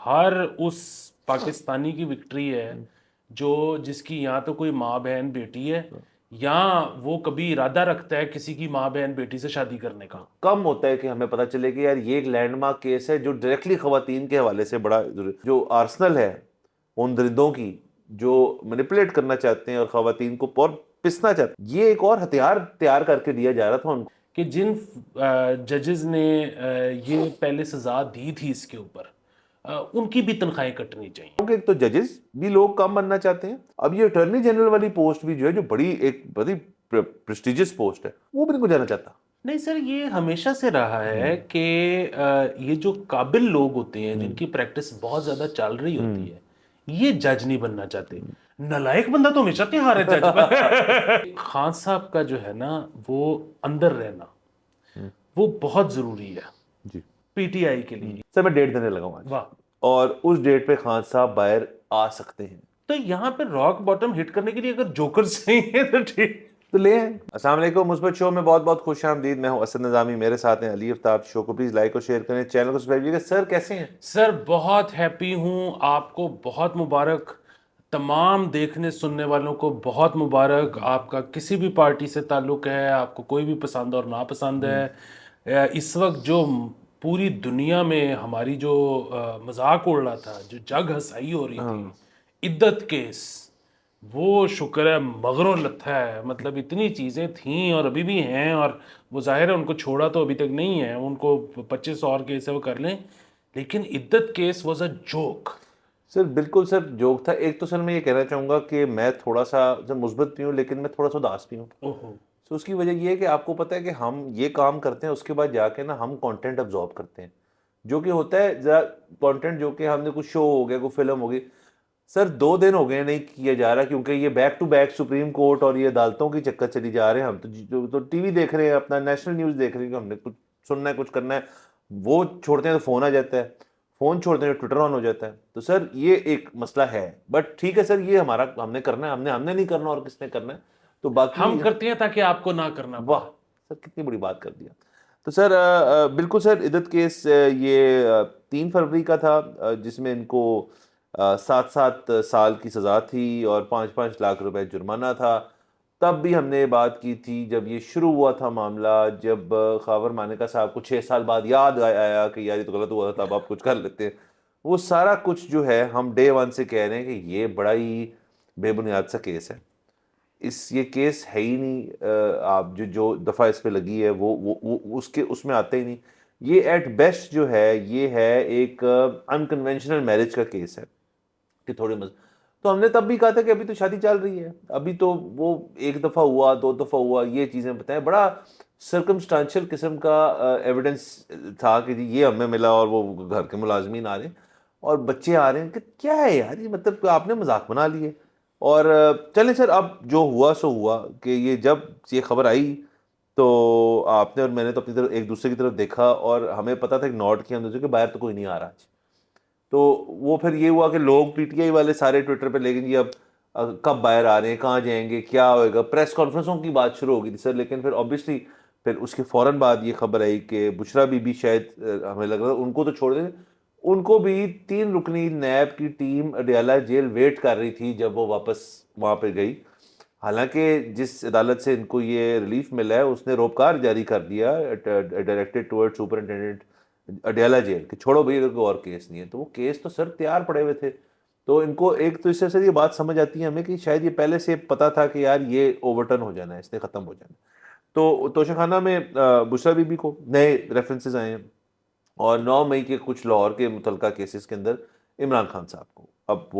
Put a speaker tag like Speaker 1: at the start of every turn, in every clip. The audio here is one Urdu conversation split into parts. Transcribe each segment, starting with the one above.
Speaker 1: ہر اس پاکستانی کی وکٹری ہے جس کی یا تو کوئی ماں بہن بیٹی ہے یا وہ کبھی ارادہ رکھتا ہے کسی کی ماں بہن بیٹی سے شادی کرنے کا.
Speaker 2: کم ہوتا ہے کہ ہمیں پتہ چلے کہ یار یہ ایک لینڈ مارک کیس ہے جو ڈائریکٹلی خواتین کے حوالے سے بڑا جو آرسنل ہے ان درندوں کی جو مینیپولیٹ کرنا چاہتے ہیں اور خواتین کو پسنا چاہتے ہیں, یہ ایک اور ہتھیار تیار کر کے دیا جا رہا تھا ان کو
Speaker 1: کہ جن ججز نے یہ پہلے سزا دی تھی اس کے اوپر ان کی بھی تنخواہیں کٹنی چاہیے.
Speaker 2: کیونکہ ایک تو ججز بھی لوگ کام بننا چاہتے ہیں, اب یہ اٹارنی جنرل والی پوسٹ بھی جو ہے جو ایک بڑی پریسٹیجس پوسٹ ہے وہ بھی نہیں کو جانا چاہتا.
Speaker 1: نہیں سر, یہ ہمیشہ سے رہا ہے کہ یہ جو قابل لوگ ہوتے ہیں جن کی پریکٹس بہت زیادہ چل رہی ہوتی ہے یہ جج نہیں بننا چاہتے. نالائق بندہ تو ہمیشہ تیار ہے جج بن. خان صاحب کا جو ہے نا وہ اندر رہنا وہ بہت ضروری ہے
Speaker 2: جی
Speaker 1: پی ٹی آئی کے لیے.
Speaker 2: سر میں ڈیٹ دینے لگا ہوں آج,
Speaker 1: واہ,
Speaker 2: اور اس ڈیٹ پہ خان صاحب باہر آ سکتے ہیں.
Speaker 1: تو یہاں پہ راک باٹم ہٹ کرنے کے لیے اگر جوکر صحیح ہے تو ٹھیک
Speaker 2: تو لے ہیں. السلام علیکم, مثبت شو میں بہت بہت خوش آمدید. میں ہوں اسد نظامی, میرے ساتھ ہیں علی افتاب. شو کو پلیز لائک اور شیئر کریں, چینل کو سبسکرائب کیجیے. سر کیسے ہیں؟
Speaker 1: سر بہت ہیپی ہوں, آپ کو بہت مبارک, تمام دیکھنے سننے والوں کو بہت مبارک. آپ کا کسی بھی پارٹی سے تعلق ہے, آپ کو کوئی بھی پسند اور ناپسند ہے, اس وقت جو پوری دنیا میں ہماری جو مذاق اڑ رہا تھا, جو جگ ہنسائی ہو رہی تھی عدت کیس, وہ شکر ہے مغرو لتھا ہے. مطلب اتنی چیزیں تھیں اور ابھی بھی ہیں, اور وہ ظاہر ہے ان کو چھوڑا تو ابھی تک نہیں ہے, ان کو 25 اور کیس ہے وہ کر لیں, لیکن عدت کیس واز اے جوک.
Speaker 2: سر بالکل سر جوک تھا. ایک تو سر میں یہ کہنا چاہوں گا کہ میں تھوڑا سا مثبت بھی ہوں لیکن میں تھوڑا سا اداس بھی ہوں. تو اس کی وجہ یہ ہے کہ آپ کو پتہ ہے کہ ہم یہ کام کرتے ہیں, اس کے بعد جا کے نا ہم کانٹینٹ ابزارب کرتے ہیں, جو کہ ہوتا ہے ذرا کانٹینٹ جو کہ ہم نے کچھ شو ہو گیا, کوئی فلم ہو گئی. سر 2 دن ہو گئے نہیں کیا جا رہا کیونکہ یہ back to back supreme court اور یہ عدالتوں کی چکر چلی جا رہے ہیں. ہم تو ٹی وی دیکھ رہے ہیں, اپنا نیشنل نیوز دیکھ رہے ہیں کہ ہم نے کچھ سننا ہے, کچھ کرنا ہے, وہ چھوڑتے ہیں تو فون آ جاتا ہے, فون چھوڑتے ہیں تو ٹویٹر آن ہو جاتا ہے. تو سر یہ ایک مسئلہ ہے, بٹ ٹھیک ہے سر, یہ ہم نے کرنا ہے, ہم نے نہیں کرنا اور کس نے کرنا ہے. تو باقی
Speaker 1: ہم کرتے ہیں تاکہ آپ کو نہ کرنا پڑے.
Speaker 2: واہ سر کتنی بڑی بات کر دیا. تو سر بالکل سر, عدت کیس یہ 3 فروری کا تھا, جس میں ان کو 7 سال کی سزا تھی اور 5 لاکھ روپے جرمانہ تھا. تب بھی ہم نے بات کی تھی جب یہ شروع ہوا تھا معاملہ, جب خاور مانیکا صاحب کو 6 سال بعد یاد آیا کہ یار یہ تو غلط ہوا تھا, اب آپ کچھ کر لیتے ہیں. وہ سارا کچھ جو ہے ہم ڈے 1 سے کہہ رہے ہیں کہ یہ بڑا ہی بے بنیاد سا کیس ہے. یہ کیس ہے ہی نہیں, آپ جو دفعہ اس پہ لگی ہے وہ اس میں آتے ہی نہیں. یہ ایٹ بیسٹ جو ہے یہ ہے ایک انکنونشنل میرج کا کیس ہے کہ تھوڑے تو ہم نے تب بھی کہا تھا کہ ابھی تو شادی چل رہی ہے, ابھی تو وہ 1 دفعہ ہوا 2 دفعہ ہوا, یہ چیزیں بتائیں. بڑا سرکمسٹانشل قسم کا ایویڈنس تھا کہ جی یہ ہمیں ملا اور وہ گھر کے ملازمین آ رہے ہیں اور بچے آ رہے ہیں کہ کیا ہے یار, یہ مطلب آپ نے مذاق بنا لیے. اور چلیں سر, اب جو ہوا سو ہوا کہ یہ جب یہ خبر آئی تو آپ نے اور میں نے تو اپنی طرف ایک دوسرے کی طرف دیکھا اور ہمیں پتا تھا کہ نوٹ کیا ہم دوسرے کہ باہر تو کوئی نہیں آ رہا آج. تو وہ پھر یہ ہوا کہ لوگ پی ٹی آئی والے سارے ٹویٹر پہ لے گئے جی اب کب باہر آ رہے ہیں, کہاں جائیں گے, کیا ہوئے گا, پریس کانفرنسوں کی بات شروع ہو گئی تھی سر. لیکن پھر آبویسلی پھر اس کے فوراً بعد یہ خبر آئی کہ بشرا بی بی شاید ہمیں لگ رہا ان کو تو چھوڑ دیں, ان کو بھی 3 رکنی نیب کی ٹیم اڈیالہ جیل ویٹ کر رہی تھی جب وہ واپس وہاں پہ گئی. حالانکہ جس عدالت سے ان کو یہ ریلیف ملا ہے اس نے روپکار جاری کر دیا directed toward superintendent Adiala jail کہ چھوڑو بھائی کوئی اور کیس نہیں ہے. تو وہ کیس تو سر تیار پڑے ہوئے تھے. تو ان کو ایک تو اس سے یہ بات سمجھ آتی ہے ہمیں کہ شاید یہ پہلے سے پتا تھا کہ یار یہ اوورٹرن ہو جانا ہے, اس نے ختم ہو جانا ہے. تو توشہ خانہ میں بشرا بی بی کو نئے ریفرنسز آئے ہیں اور 9 مئی کے کچھ لاہور کے متعلقہ کیسز کے اندر عمران خان صاحب کو, اب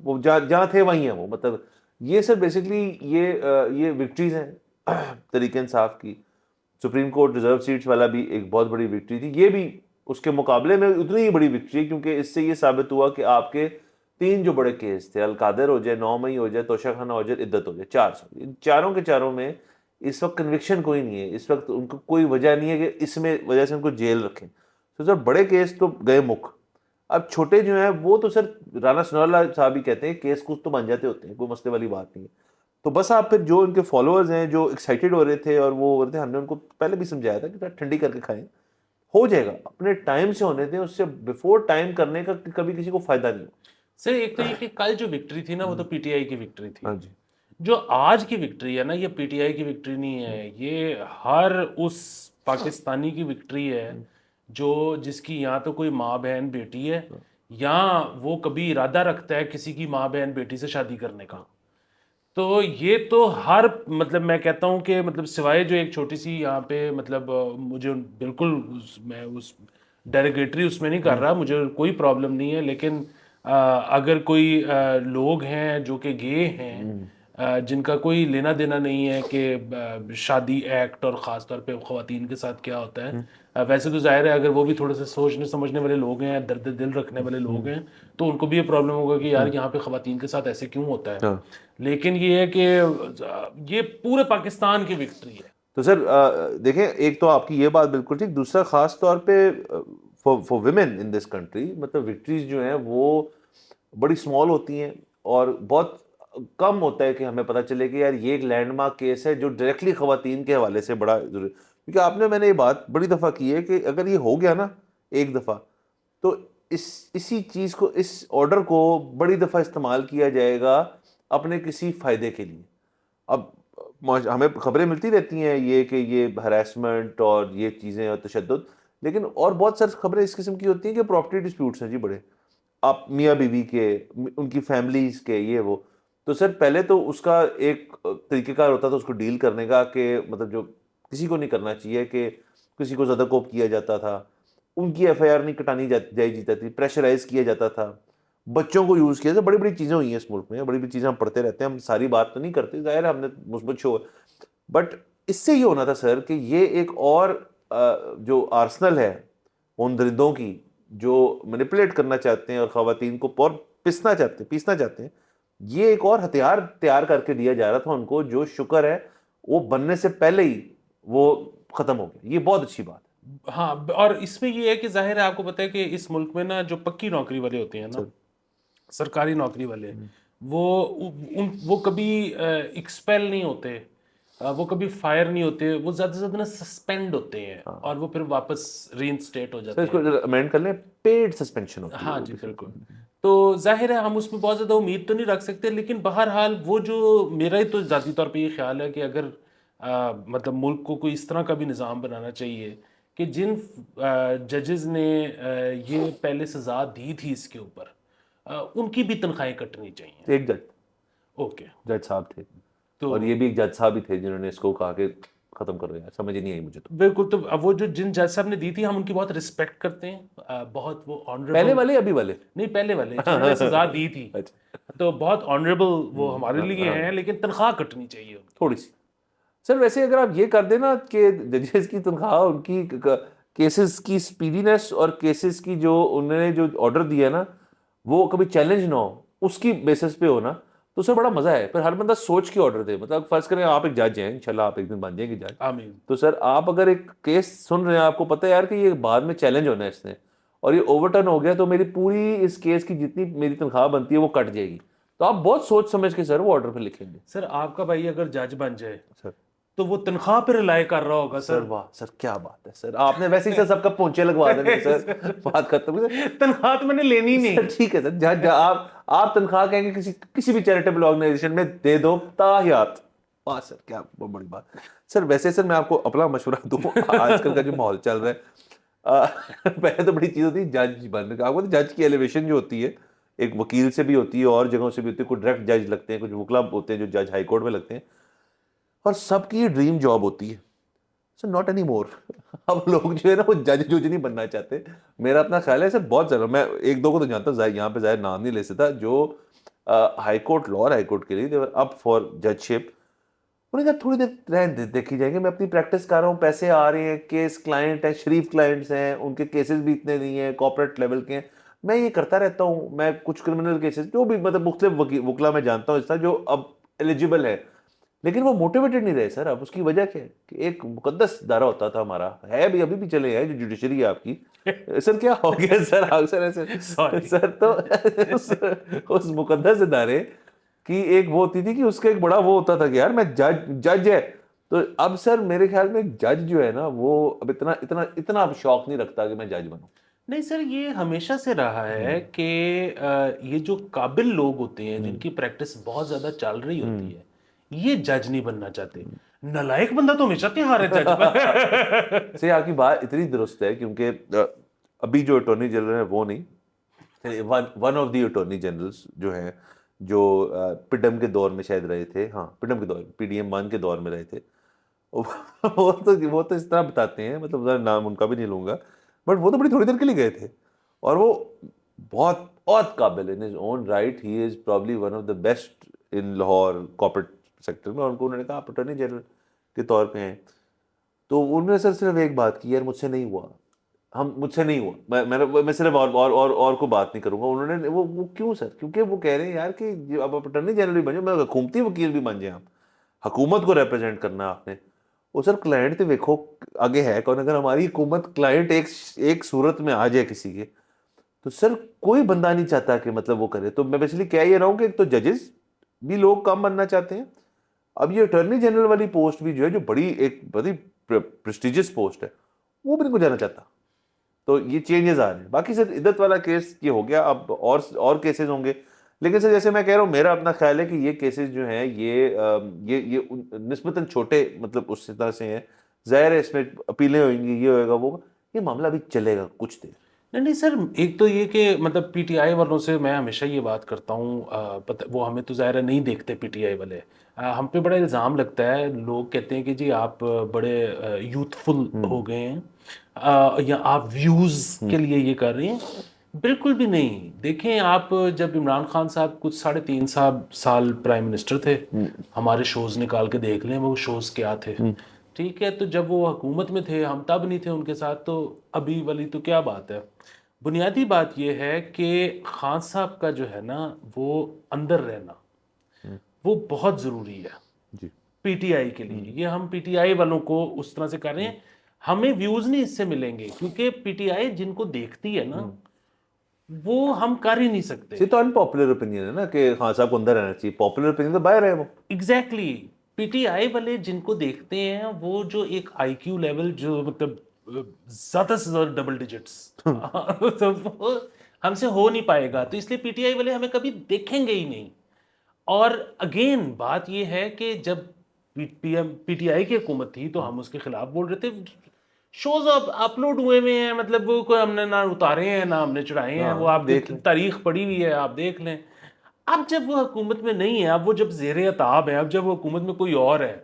Speaker 2: وہ جہاں تھے وہیں ہیں وہ. مطلب یہ سر بیسکلی یہ وکٹریز ہیں تحریک انصاف کی. سپریم کورٹ ریزرو سیٹس والا بھی ایک بہت بڑی وکٹری تھی, یہ بھی اس کے مقابلے میں اتنی ہی بڑی وکٹری ہے کیونکہ اس سے یہ ثابت ہوا کہ آپ کے 3 جو بڑے کیس تھے, القادر ہو جائے, 9 مئی ہو جائے, توشہ خانہ ہو جائے, عدت ہو جائے, 400 چاروں کے چاروں میں اس وقت کنوکشن کوئی نہیں ہے. اس وقت ان کو کوئی وجہ نہیں ہے کہ اس میں وجہ سے ان کو جیل رکھیں. تو سر بڑے کیس تو گئے مک. اب چھوٹے جو ہیں وہ تو سر رانا ثناءاللہ صاحب ہی کہتے ہیں کیس کچھ تو بن جاتے ہوتے ہیں, کوئی مسئلے والی بات نہیں ہے. تو بس آپ پھر جو ان کے فالوورز ہیں جو ایکسائٹیڈ ہو رہے تھے اور وہ ہو رہے تھے, ہم نے ان کو پہلے بھی سمجھایا تھا کہ ٹھنڈی کر کے کھائیں, ہو جائے گا, اپنے ٹائم سے ہونے دیں, اس سے بیفور ٹائم کرنے کا کبھی کسی کو فائدہ نہیں.
Speaker 1: سر ایک تو یہ کہ کل جو وکٹری تھی نا وہ تو پی ٹی آئی کی وکٹری تھی.
Speaker 2: ہاں جی,
Speaker 1: جو آج کی وکٹری ہے نا یہ پی ٹی آئی کی وکٹری نہیں ہے, یہ ہر اس پاکستانی کی وکٹری ہے جو جس کی یا تو کوئی ماں بہن بیٹی ہے یا وہ کبھی ارادہ رکھتا ہے کسی کی ماں بہن بیٹی سے شادی کرنے کا. تو یہ تو ہر مطلب میں کہتا ہوں کہ مطلب سوائے جو ایک چھوٹی سی یہاں پہ مطلب مجھے بالکل میں اس ڈیریگیٹری اس میں نہیں کر رہا, مجھے کوئی پرابلم نہیں ہے, لیکن اگر کوئی لوگ ہیں جو کہ گے ہیں جن کا کوئی لینا دینا نہیں ہے کہ شادی ایکٹ اور خاص طور پہ خواتین کے ساتھ کیا ہوتا ہے, ویسے تو ظاہر ہے اگر وہ بھی تھوڑے سے سوچنے سمجھنے والے لوگ ہیں, درد دل رکھنے والے لوگ ہیں, تو ان کو بھی یہ پرابلم ہوگا کہ یار یہاں پہ خواتین کے ساتھ ایسے کیوں ہوتا ہے. لیکن یہ ہے کہ یہ پورے پاکستان کی وکٹری ہے.
Speaker 2: تو سر دیکھیں, ایک تو آپ کی یہ بات بالکل ٹھیک, دوسرا خاص طور پہ for women in this country مطلب وکٹریز جو ہیں وہ بڑی اسمال ہوتی ہیں, اور بہت کم ہوتا ہے کہ ہمیں پتہ چلے کہ یار یہ ایک لینڈ مارک کیس ہے جو ڈائریکٹلی خواتین کے حوالے سے بڑا ضروری, کیونکہ آپ نے میں نے یہ بات بڑی دفعہ کی ہے کہ اگر یہ ہو گیا نا ایک دفعہ تو اسی چیز کو, اس آرڈر کو بڑی دفعہ استعمال کیا جائے گا اپنے کسی فائدے کے لیے. اب ہمیں خبریں ملتی رہتی ہیں یہ کہ یہ ہراسمنٹ اور یہ چیزیں اور تشدد, لیکن اور بہت ساری خبریں اس قسم کی ہوتی ہیں کہ پراپرٹی ڈسپیوٹس ہیں جی بڑے, آپ میاں بیوی کے, ان کی فیملیز کے, یہ وہ. تو سر پہلے تو اس کا ایک طریقہ کار ہوتا تھا اس کو ڈیل کرنے کا کہ مطلب جو کسی کو نہیں کرنا چاہیے کہ کسی کو زیادہ کوپ کیا جاتا تھا, ان کی ایف آئی آر نہیں کٹانی جائی جاتی تھی, پریشرائز کیا جاتا تھا, بچوں کو یوز کیا. بڑی بڑی چیزیں ہوئی ہیں اس ملک میں, بڑی بڑی چیزیں ہم پڑھتے رہتے ہیں, ہم ساری بات تو نہیں کرتے, ظاہر ہے ہم نے مثبت شو, بٹ اس سے یہ ہونا تھا سر کہ یہ ایک اور جو آرسنل ہے ان درندوں کی جو مینیپولیٹ کرنا چاہتے ہیں اور خواتین کو پیسنا چاہتے ہیں, یہ ایک اور ہتھیار تیار کر کے دیا جا رہا تھا ان کو, جو شکر ہے وہ بننے سے پہلے ہی وہ ختم ہو گیا. یہ بہت اچھی بات ہے.
Speaker 1: ہاں, اور اس میں یہ ہے کہ ظاہر ہے آپ کو پتہ ہے کہ اس ملک میں نا جو پکی نوکری والے ہوتے ہیں نا, سرکاری نوکری والے, وہ کبھی ایکسپیل نہیں ہوتے, وہ کبھی فائر نہیں ہوتے, وہ زیادہ سے زیادہ نا سسپینڈ ہوتے ہیں اور وہ پھر واپس ری انسٹیٹ ہو جاتے
Speaker 2: اس کو امینڈ کر لیں, پیڈ سسپینشن ہوتی ہے.
Speaker 1: ہاں جی بالکل. تو ظاہر ہے ہم اس میں بہت زیادہ امید تو نہیں رکھ سکتے, لیکن بہرحال وہ جو میرا ہی تو ذاتی طور پہ یہ خیال ہے کہ اگر مطلب ملک کو کوئی اس طرح کا بھی نظام بنانا چاہیے کہ جن ججز نے یہ پہلے سزا دی تھی اس کے اوپر, ان کی بھی تنخواہیں کٹنی چاہیے.
Speaker 2: ایک جج صاحب تھے, اور یہ بھی ایک جج صاحب ہی تھے جنہوں نے اس کو کہا کہ ختم کر رہے ہیں, سمجھ نہیں آئی مجھے تو.
Speaker 1: بالکل, تو وہ جو جن جج صاحب نے دی تھی ہم ان کی بہت رسپیکٹ کرتے ہیں, بہت وہ آنریبل.
Speaker 2: پہلے والے ابھی والے
Speaker 1: نہیں, پہلے والے جنہوں نے سزا دی تھی تو بہت آنریبل وہ ہمارے لیے ہیں, لیکن تنخواہ کٹنی چاہیے
Speaker 2: تھوڑی سی. سر ویسے اگر آپ یہ کر دیں نا کہ ججز کی تنخواہ, ان کی کیسز کی سپیڈینس اور کیسز کی جو انہوں نے جو آرڈر دیا نا وہ کبھی چیلنج نہ ہو, اس کی بیسس پہ ہو نا, تو سر بڑا مزہ ہے. پھر ہر بندہ سوچ کے آرڈر دے. مطلب فرض کریں آپ ایک جج ہیں, انشاءاللہ آپ ایک دن بن جائیں گے جج,
Speaker 1: آمین.
Speaker 2: تو سر آپ اگر ایک کیس سن رہے ہیں, آپ کو پتہ ہے یار کہ یہ بعد میں چیلنج ہونا ہے اس نے, اور یہ اوور ٹرن ہو گیا, تو میری پوری اس کیس کی جتنی میری تنخواہ بنتی ہے وہ کٹ جائے گی. تو آپ بہت سوچ سمجھ کے سر وہ آرڈر پہ لکھیں گے.
Speaker 1: سر آپ کا بھائی اگر جج بن جائے
Speaker 2: سر
Speaker 1: تو وہ تنخواہ پہ رلائی کر رہا ہوگا.
Speaker 2: سر واہ سر, کیا بات ہے سر, آپ نے ویسے ہی سر سب کا پونچے لگوا دینے سر, بات ختم.
Speaker 1: تنخواہ تو میں نے لینی نہیں.
Speaker 2: ٹھیک ہے سر, جج آپ تنخواہ کہیں گے کسی بھی چیریٹیبل آرگنائزیشن میں دے دو تاحیات. واہ سر, کیا بڑی بات. سر ویسے سر میں آپ کو اپنا مشورہ دوں, آج کل کا جو ماحول چل رہا ہے, پہلے تو بڑی چیز ہوتی ہے جج بننے کا. آپ کو جج کی ایلیویشن جو ہوتی ہے ایک وکیل سے بھی ہوتی ہے اور جگہوں سے بھی ہوتی ہے, کچھ ڈائریکٹ جج لگتے ہیں, کچھ وکلا ہوتے ہیں جو جج ہائی کورٹ میں لگتے ہیں, اور سب کی یہ ڈریم جاب ہوتی ہے. سر ناٹ اینی مور. اب لوگ جو ہے نا وہ جج نہیں بننا چاہتے. میرا اپنا خیال ہے سر بہت زیادہ, میں ایک دو کو تو جانتا ہوں, یہاں پہ ظاہر نام نہیں لے سکتا, جو high court Lahore high court کے لیے دے ور اپ فار جج شپ. انہوں نے کہا تھوڑی دیر رہن دیکھی جائیں گے, میں اپنی پریکٹس کر رہا ہوں, پیسے آ رہے ہیں, کیس کلائنٹ ہیں, شریف کلائنٹس ہیں, ان کے کیسز بھی اتنے نہیں ہیں, کارپوریٹ لیول کے ہیں, میں یہ کرتا رہتا ہوں. میں کچھ کرمنل کیسز جو بھی مطلب مختلف وکلا میں جانتا ہوں اس طرح جو اب ایلیجیبل ہے, لیکن وہ موٹیویٹڈ نہیں رہے سر. اب اس کی وجہ کیا ہے کہ ایک مقدس ادارہ ہوتا تھا ہمارا, ہے بھی ابھی بھی چلے ہے, جو جوڈیشری ہے آپ کی. سر کیا ہو گیا سر تو اس مقدس ادارے کی ایک وہ ہوتی تھی کہ اس کا ایک بڑا وہ ہوتا تھا کہ یار میں جج ہے, تو اب سر میرے خیال میں جج جو ہے نا وہ اب اتنا اب شوق نہیں رکھتا کہ میں جج بنوں.
Speaker 1: نہیں سر، یہ ہمیشہ سے رہا ہے کہ یہ جو قابل لوگ ہوتے ہیں جن کی پریکٹس بہت زیادہ چل رہی ہوتی ہے یہ جج نہیں بننا چاہتے. نالائق بندہ تو ہمیشہ تیار ہے جج بن.
Speaker 2: سے آپ کی بات اتنی درست ہے کیونکہ ابھی جو اٹارنی جنرل ہے وہ نہیں، one of the attorney generals جو ہیں جو پڈم کے دور میں شاید رہے تھے، ہاں پڈم کے دور، PDM-1 کے دور میں رہے تھے، وہ تو اس طرح بتاتے ہیں، مطلب ذرا نام ان کا بھی نہیں لوں گا، بٹ وہ تو بڑی تھوڑی دیر کے لیے گئے تھے اور وہ بہت بہت قابل in his own right, he is probably one of the best in Lahore corporate sector میں. اور ان کو انہوں نے کہا آپ اٹارنی جنرل کے طور پہ ہیں. تو انہوں نے سر صرف ایک بات کی، یار مجھ سے نہیں ہوا، مجھ سے نہیں ہوا، میں صرف اور کو بات نہیں کروں گا. انہوں نے وہ کیوں سر؟ کیونکہ وہ کہہ رہے ہیں یار کہ اب آپ اٹارنی جنرل بھی بن جائیں، میں حکومتی وکیل بھی بن جائیں، آپ حکومت کو ریپرزینٹ کرنا ہے آپ نے. وہ سر کلائنٹ تو دیکھو آگے ہے کون. اگر ہماری حکومت کلائنٹ ایک صورت میں آ جائے کسی کے، تو سر کوئی بندہ نہیں چاہتا کہ مطلب وہ کرے. تو میں بیسیکلی کہہ یہ رہا ہوں کہ ایک تو ججز بھی لوگ کام بننا چاہتے ہیں، اب یہ اٹارنی جنرل والی پوسٹ بھی جو ہے جو ایک بڑی پریسٹیجس پوسٹ ہے، وہ بھی نہیں کو جانا چاہتا. تو یہ چینجز آ رہے ہیں. باقی سر عدت والا کیس یہ ہو گیا، اب اور کیسز ہوں گے. لیکن سر جیسے میں کہہ رہا ہوں، میرا اپنا خیال ہے کہ یہ کیسز جو ہیں یہ نسبتاً چھوٹے مطلب اس طرح سے ہیں. ظاہر ہے اس میں اپیلیں ہوئیں گی، یہ ہوئے گا وہ، یہ معاملہ بھی چلے گا کچھ دیر.
Speaker 1: نہیں سر، ایک تو یہ کہ مطلب پی ٹی آئی والوں سے میں ہمیشہ یہ بات کرتا ہوں، وہ ہمیں تو ظاہر نہیں دیکھتے پی ٹی آئی والے، ہم پہ بڑا الزام لگتا ہے. لوگ کہتے ہیں کہ جی آپ بڑے یوتھفل ہو گئے ہیں یا آپ ویوز کے لیے یہ کر رہے ہیں. بالکل بھی نہیں. دیکھیں آپ جب عمران خان صاحب کچھ 3.5 سال پرائم منسٹر تھے، ہمارے شوز نکال کے دیکھ لیں وہ شوز کیا تھے. ٹھیک ہے، تو جب وہ حکومت میں تھے ہم تب نہیں تھے ان کے ساتھ، تو ابھی والی تو کیا بات ہے. بنیادی بات یہ ہے کہ خان صاحب کا جو ہے نا وہ اندر رہنا وہ بہت ضروری ہے
Speaker 2: جی
Speaker 1: پی ٹی آئی کے لیے. یہ ہم پی ٹی آئی والوں کو اس طرح سے کر رہے ہیں، ہمیں ویوز نہیں اس سے ملیں گے کیونکہ پی ٹی آئی جن کو دیکھتی ہے نا وہ ہم کر ہی نہیں سکتے.
Speaker 2: یہ تو انپاپولر اوپینین ہے نا کہ خان صاحب کو اندر رہنا چاہیے، پاپولر اوپینین تو باہر ہے وہ.
Speaker 1: ایگزیکٹلی. پی ٹی آئی والے جن کو دیکھتے ہیں وہ جو ایک آئی کیو لیول جو مطلب زیادہ سے زیادہ ڈبل ڈیجٹس ہم سے ہو نہیں پائے گا، تو اس لیے پی ٹی آئی والے ہمیں کبھی دیکھیں گے ہی نہیں. اور اگین بات یہ ہے کہ جب پی ٹی آئی کی حکومت تھی تو ہم اس کے خلاف بول رہے تھے. شوز اب اپلوڈ ہوئے ہوئے ہیں، مطلب وہ کوئی ہم نے نہ اتارے ہیں نہ ہم نے چڑھائے ہیں، وہ آپ کی تاریخ پڑی ہوئی ہے، آپ دیکھ لیں. اب جب وہ حکومت میں نہیں ہے، اب وہ جب زیر عتاب ہے، اب جب وہ حکومت میں کوئی اور ہے،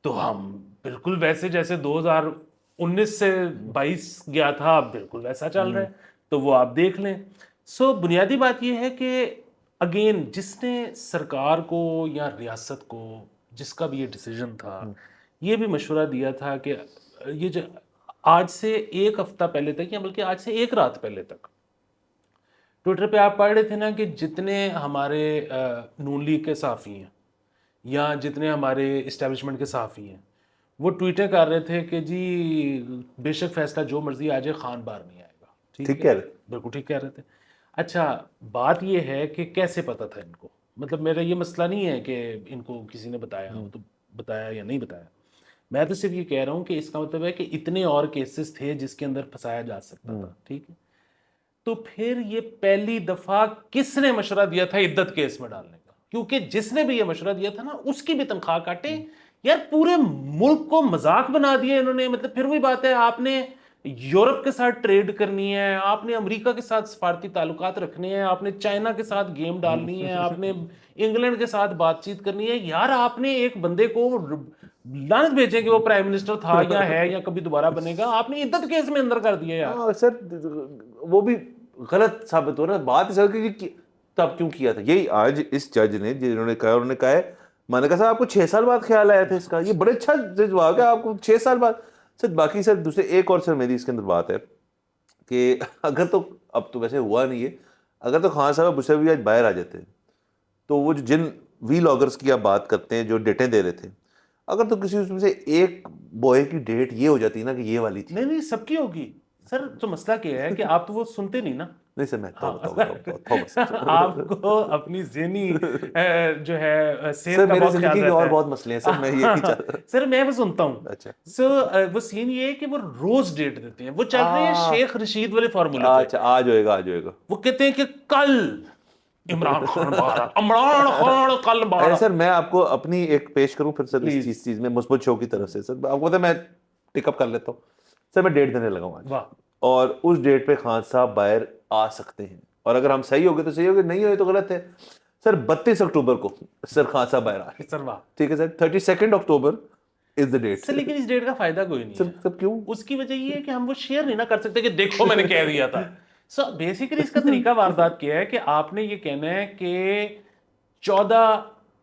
Speaker 1: تو ہم بالکل ویسے جیسے 2019 سے 22 گیا تھا اب بالکل ویسا چل رہا ہے. تو وہ آپ دیکھ لیں. سو بنیادی بات یہ ہے کہ اگین جس نے سرکار کو یا ریاست کو، جس کا بھی یہ ڈیسیجن تھا، یہ بھی مشورہ دیا تھا کہ یہ جو آج سے ایک ہفتہ پہلے تک یا بلکہ آج سے ایک رات پہلے تک ٹویٹر پہ آپ پڑھ رہے تھے نا کہ جتنے ہمارے نون لیگ کے صحافی ہیں یا جتنے ہمارے اسٹیبلشمنٹ کے صحافی ہیں وہ ٹویٹیں کر رہے تھے کہ جی بے شک فیصلہ جو مرضی آ جائے خان باہر نہیں آئے گا.
Speaker 2: ٹھیک کہہ رہے.
Speaker 1: بالکل ٹھیک کہہ رہے تھے. اچھا بات یہ ہے کہ کیسے پتا تھا ان کو؟ مطلب میرا یہ مسئلہ نہیں ہے کہ ان کو کسی نے بتایا ہو تو بتایا یا نہیں بتایا. میں تو صرف یہ کہہ رہا ہوں کہ اس کا مطلب ہے کہ اتنے اور کیسز تھے جس کے اندر پھنسایا جا سکتا تھا. ٹھیک ہے، تو پھر یہ پہلی دفعہ کس نے مشورہ دیا تھا عدت کیس میں ڈالنے کا؟ کیونکہ جس نے بھی یہ مشورہ دیا تھا نا اس کی بھی تنخواہ کاٹے. یار پورے ملک کو مذاق بنا دیا انہوں نے. مطلب پھر وہی بات ہے، آپ نے یورپ کے ساتھ ٹریڈ کرنی ہے، آپ نے امریکہ کے ساتھ سفارتی تعلقات رکھنے ہیں، آپ نے چائنا کے ساتھ گیم ڈالنی ہے، آپ نے انگلینڈ کے ساتھ بات چیت کرنی ہے. یار آپ نے ایک بندے کو لعنت بھیجیں کہ وہ پرائم منسٹر تھا یا ہے یا کبھی دوبارہ بنے گا، آپ نے عدت کیس میں اندر کر دیا. یار
Speaker 2: سر وہ بھی غلط ثابت ہو رہا ہے. بات سر کہ تب کیوں کیا تھا یہی آج اس جج نے جنہوں نے کہا ہے، میں نے کہا صاحب آپ کو 6 سال بعد خیال آیا تھا اس کا. یہ بڑے اچھا جواب ہے آپ کو 6 سال بعد. سر باقی سر دوسرے ایک اور سر میری اس کے اندر بات ہے کہ اگر تو اب تو ویسے ہوا نہیں ہے، اگر تو خان صاحب اسے بھی آج باہر آ جاتے تو وہ جن وی لاگرس کی آپ بات کرتے ہیں جو ڈیٹیں دے رہے تھے، اگر تو کسی اس میں سے ایک بوائے کی ڈیٹ یہ ہو جاتی نا کہ یہ والی تھی.
Speaker 1: نہیں سب کی ہوگی سر. تو مسئلہ کیا ہے کہ آپ تو وہ سنتے نہیں نا.
Speaker 2: نہیں سر میں تھومس
Speaker 1: آپ کو اپنی ذہنی جو ہے
Speaker 2: سر
Speaker 1: صحت کا
Speaker 2: میرے
Speaker 1: بہت
Speaker 2: زندگی
Speaker 1: خیال
Speaker 2: کے اور
Speaker 1: رہتا
Speaker 2: بہت مسئلے ہیں سر میں یہ نہیں چاہتا.
Speaker 1: ہے. سر میں وہ سنتا ہوں.
Speaker 2: اچھا
Speaker 1: سو وہ سین یہ ہے کہ وہ روز ڈیٹ دیتے ہیں, وہ چل رہے ہیں شیخ رشید والے فارمولے پہ.
Speaker 2: اچھا آج ہوئے گا.
Speaker 1: وہ کہتے ہیں کہ کل عمران خان باہر, عمران خان کل باہر.
Speaker 2: سر میں آپ کو اپنی ایک پیش کروں پھر سر اس
Speaker 1: Please.
Speaker 2: چیز میں مثبت شو کی طرف سے. سر آپ کو میں ٹک اپ کر لیتا ہوں. سر میں ڈیٹ دینے لگا ہوں آج,
Speaker 1: واہ,
Speaker 2: اور اس ڈیٹ پہ خان صاحب باہر آ سکتے ہیں, اور اگر ہم صحیح ہو گئے تو صحیح ہو گئے, نہیں ہوئے تو غلط ہے. سر 32 اکتوبر کو سر خان صاحب باہر آ رہے ہیں.
Speaker 1: سر واہ.
Speaker 2: ٹھیک ہے سر, 32 اکتوبر از دا ڈیٹ.
Speaker 1: سر لیکن اس ڈیٹ کا فائدہ کوئی نہیں ہے.
Speaker 2: سر کیوں؟
Speaker 1: اس کی وجہ یہ ہے کہ ہم وہ شیئر نہیں نہ کر سکتے کہ دیکھو میں نے کہہ دیا تھا. سو بیسیکلی اس کا طریقہ واردات کیا ہے کہ آپ نے یہ کہنا ہے کہ 14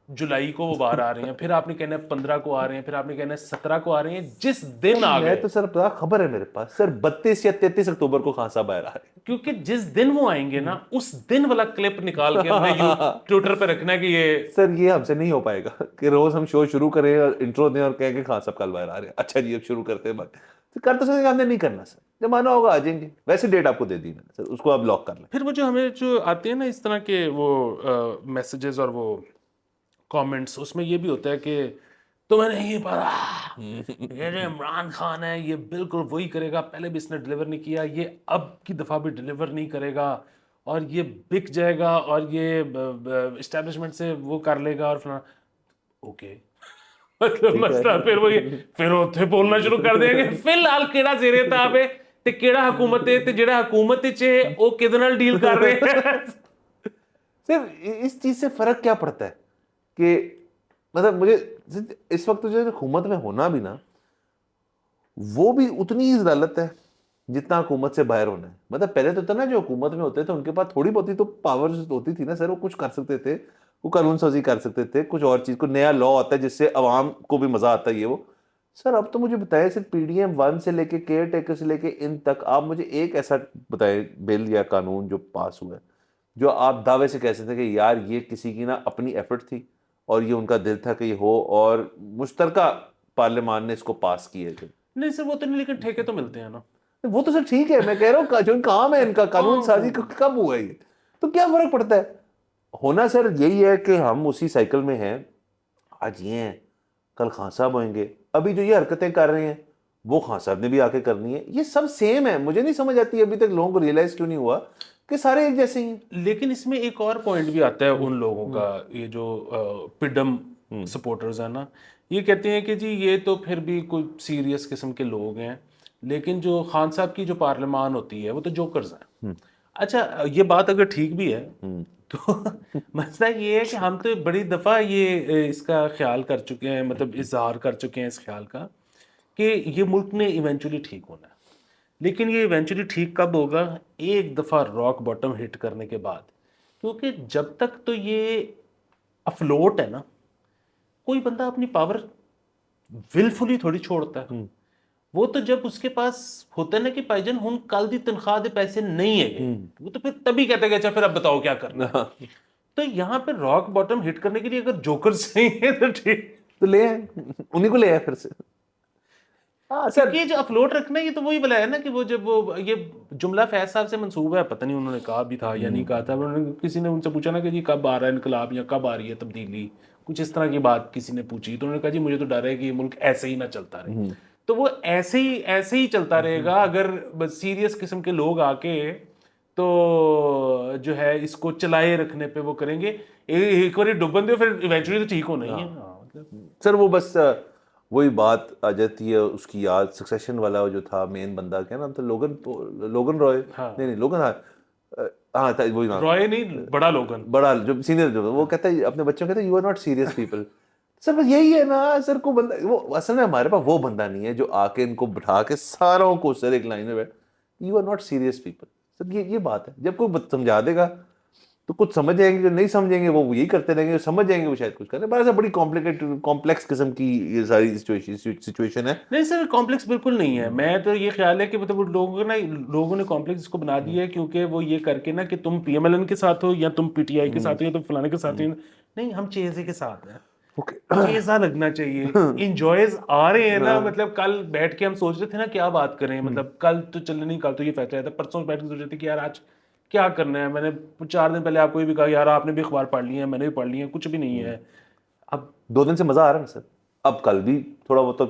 Speaker 1: جولائی کو وہ باہر آ رہے ہیں, پھر آپ نے کہنا ہے 15 کو آ رہے ہیں, پھر آپ نے کہنا ہے 17 کو آ رہے ہیں. جس دن آ
Speaker 2: میں
Speaker 1: گئے,
Speaker 2: تو سر خبر ہے میرے پاس سر 32 یا 33 اکتوبر کو خان صاحب باہر آ رہے ہیں.
Speaker 1: کیونکہ جس دن وہ آئیں گے نا, اس دن والا کلپ نکال کے ہم نے ٹویٹر پہ رکھنا ہے کہ یہ
Speaker 2: سر یہ ہم سے نہیں ہو پائے گا کہ روز ہم شو شروع کریں اور انٹرو دیں اور کہیں کہ خان صاحب کل باہر آ رہے ہیں. اچھا جی اب شروع کرتے ہیں بات. کر تو سکتے ہم نے نہیں کرنا سر, جب آنا ہوگا آ جائیں گے. ویسے ڈیٹ آپ کو دے دی میں نے سر, اس کو آپ لاک کر لیں.
Speaker 1: پھر وہ جو ہمیں جو آتے ہیں نا اس طرح کے وہ میسیجز اور وہ کامنٹس, اس میں یہ بھی ہوتا ہے کہ تمہیں نہیں پتا یہ جو عمران خان ہے یہ بالکل وہی کرے گا, پہلے بھی اس نے ڈیلیور نہیں کیا, یہ اب کی دفعہ بھی ڈیلیور نہیں کرے گا, اور یہ بک جائے گا, اور یہ اسٹیبلشمنٹ سے وہ کر لے گا, اور فلاں. اوکے مطلب مسئلہ پھر وہ پھر اتنے بولنا شروع کر دیں گے فی الحال کیڑا زیر تاب ہے تے کیڑا حکومت ہے تے جڑا حکومت وچ ہے او کدے نال ڈیل کر رہے ہیں.
Speaker 2: سر اس چیز سے فرق کیا پڑتا ہے کہ مطلب مجھے اس وقت جو حکومت میں ہونا بھی نا وہ بھی اتنی ہی ضلالت ہے جتنا حکومت سے باہر ہونا ہے. مطلب پہلے تو تھا نا جو حکومت میں ہوتے تھے ان کے پاس تھوڑی بہت تو پاور ہوتی تھی نا سر, وہ کچھ کر سکتے تھے, وہ قانون سازی کر سکتے تھے, کچھ اور چیز کو نیا لا آتا ہے جس سے عوام کو بھی مزہ آتا ہے. یہ وہ سر اب تو مجھے بتائیں صرف پی ڈی ایم 1 سے لے کے کیئر ٹیکر سے لے کے ان تک آپ مجھے ایک ایسا بتائیں بل یا قانون جو پاس ہوا ہے جو آپ دعوے سے کہہ سکتے ہیں کہ یار یہ کسی کی نا اپنی ایفرٹ تھی اور یہ ان کا دل تھا کہ یہ ہو, اور مشترکہ پارلیمان نے اس کو پاس کیا ہے.
Speaker 1: نہیں سر وہ تو نہیں, لیکن ٹھیکے تو ملتے ہیں نا.
Speaker 2: وہ تو سر ٹھیک ہے, میں کہہ رہا ہوں جو کام ہے ان کا قانون سازی کب ہوا ہے, یہ تو کیا فرق پڑتا ہے. ہونا سر یہی ہے کہ ہم اسی سائیکل میں ہیں, آج یہ ہیں کل خان صاحب ہوئیں گے. ابھی جو یہ حرکتیں کر رہے ہیں وہ خان صاحب نے بھی آ کے کرنی ہے. یہ سب سیم ہے, مجھے نہیں سمجھ آتی ابھی تک لوگوں کو ریئلائز کیوں نہیں ہوا کہ سارے ایک جیسے ہی.
Speaker 1: لیکن اس میں ایک اور پوائنٹ بھی آتا ہے ان لوگوں کا, یہ جو پڈم سپورٹرز ہیں نا, یہ کہتے ہیں کہ جی یہ تو پھر بھی کوئی سیریس قسم کے لوگ ہیں, لیکن جو خان صاحب کی جو پارلیمان ہوتی ہے وہ تو جوکرز ہیں. اچھا یہ بات اگر ٹھیک بھی ہے تو مسئلہ یہ ہے کہ ہم تو بڑی دفعہ یہ اس کا خیال کر چکے ہیں, مطلب اظہار کر چکے ہیں اس خیال کا کہ یہ ملک نے ایونچولی ٹھیک ہونا ہے. لیکن یہ ایونچولی ٹھیک کب ہوگا؟ ایک دفعہ راک باٹم ہٹ کرنے کے بعد. کیونکہ جب تک تو یہ افلوٹ ہے نا, کوئی بندہ اپنی پاور ولفلی تھوڑی چھوڑتا ہے. وہ تو جب اس کے پاس ہوتا ہے نا کہ بھائی جان ہن کل دی تنخواہ دے پیسے نہیں ہے, وہ تو پھر تبھی کہتے ہیں کہ اچھا پھر اب بتاؤ کیا کرنا ہے. تو یہاں پہ راک باٹم ہٹ کرنے کے لیے اگر جوکر صحیح ہے تو ٹھیک,
Speaker 2: تو لے آئیں انہیں کو لے آئے پھر سے.
Speaker 1: سر یہ جو افلوٹ رکھنا ہے یہ تو وہی بلا ہے نا کہ وہ جب وہ یہ جملہ فیض صاحب سے منسوب ہے, پتہ نہیں انہوں نے کہا بھی تھا یا نہیں کہا تھا, کسی نے ان سے پوچھا نا کہ جی کب آ رہا ہے انقلاب یا کب آ رہی ہے تبدیلی, کچھ اس طرح کی بات کسی نے پوچھی, تو انہوں نے کہا جی مجھے تو ڈر ہے کہ یہ ملک ایسے ہی نہ چلتا رہے. تو وہ ایسے ہی چلتا رہے گا اگر سیریس قسم کے لوگ آ کے تو جو ہے اس کو چلائے رکھنے پہ وہ کریں گے. ایک بار ڈوبن دے پھر ایونچولی تو ٹھیک ہونا ہی ہے.
Speaker 2: سر وہ بس وہی بات آ جاتی ہے اس کی یاد, سکسیشن والا جو تھا مین بندہ, کیا نام تھا, لوگن رائے, نہیں لوگن, ہاں تھا وہی نام,
Speaker 1: رائے نہیں بڑا لوگن,
Speaker 2: بڑا جو سینئر جو, وہ کہتا ہے اپنے بچوں کو کہتا ہے you are not serious people. Sir بس یہی ہے نا سر, کو بندہ وہ اصل میں ہمارے پاس وہ بندہ نہیں ہے جو آ کے ان کو بٹھا کے ساروں کو سر ایک لائن میں بیٹھ, you are not serious people. Sir یہ بات ہے, جب کوئی سمجھا دے گا تو کچھ سمجھ جائیں گے, جو نہیں سمجھیں گے وہ یہی کرتے رہیں گے, جو سمجھ جائیں گے وہ شاید کچھ کریں. بڑا سا بڑی کمپلیکس قسم کی یہ ساری سچویشن ہے.
Speaker 1: نہیں سر کمپلیکس بالکل نہیں ہے. میں تو یہ خیال ہے کہ مطلب لوگوں نے کمپلیکس اس کو بنا دیا ہے کیونکہ وہ یہ کر کے نا کہ تم پی ایم ایل این کے ساتھ ہو یا تم پی ٹی آئی کے ساتھ ہو یا تم فلانے کے ساتھ ہو, نہیں ہم چیزے کے ساتھ ہیں. چیزا لگنا چاہیے, انجوائز آ رہے ہیں نا. مطلب کل بیٹھ کے ہم سوچ رہے تھے نا کیا بات کریں, مطلب کل تو چلنے نہیں, کل تو یہ فیصلہ تھا, پرسوں بیٹھ کے سوچ رہے تھے کہ یار آج کیا کرنا ہے. میں نے 4 دن پہلے آپ کو یہ بھی کہا یار آپ نے بھی اخبار پڑھ لی ہے, میں نے بھی پڑھ لی ہے, کچھ بھی نہیں ہے. اب
Speaker 2: 2 دن سے مزہ آ رہا ہے سر, اب کل بھی تھوڑا بہت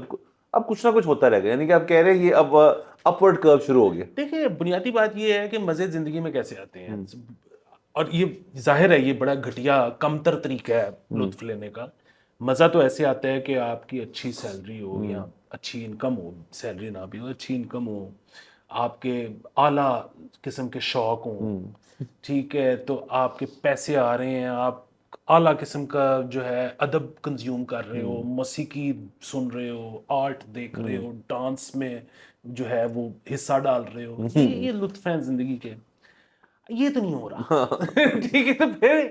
Speaker 2: اب کچھ نہ کچھ ہوتا رہے گا, یعنی کہ آپ کہہ رہے ہیں یہ اب اپورڈ کرو شروع ہو گیا.
Speaker 1: دیکھیں بنیادی بات یہ ہے کہ مزے زندگی میں کیسے آتے ہیں, اور یہ ظاہر ہے یہ بڑا گھٹیا کمتر طریقہ ہے لطف لینے کا. مزہ تو ایسے آتا ہے کہ آپ کی اچھی سیلری ہو یا اچھی انکم ہو, سیلری نہ بھی ہو اچھی انکم ہو, آپ کے اعلیٰ قسم کے شوق ہوں, ٹھیک ہے, تو آپ کے پیسے آ رہے ہیں, آپ اعلیٰ قسم کا جو ہے ادب کنزیوم کر رہے ہو, موسیقی سن رہے ہو, آرٹ دیکھ رہے ہو, ڈانس میں جو ہے وہ حصہ ڈال رہے ہو, یہ لطف ہیں زندگی کے. یہ تو نہیں ہو رہا. ٹھیک ہے, تو پھر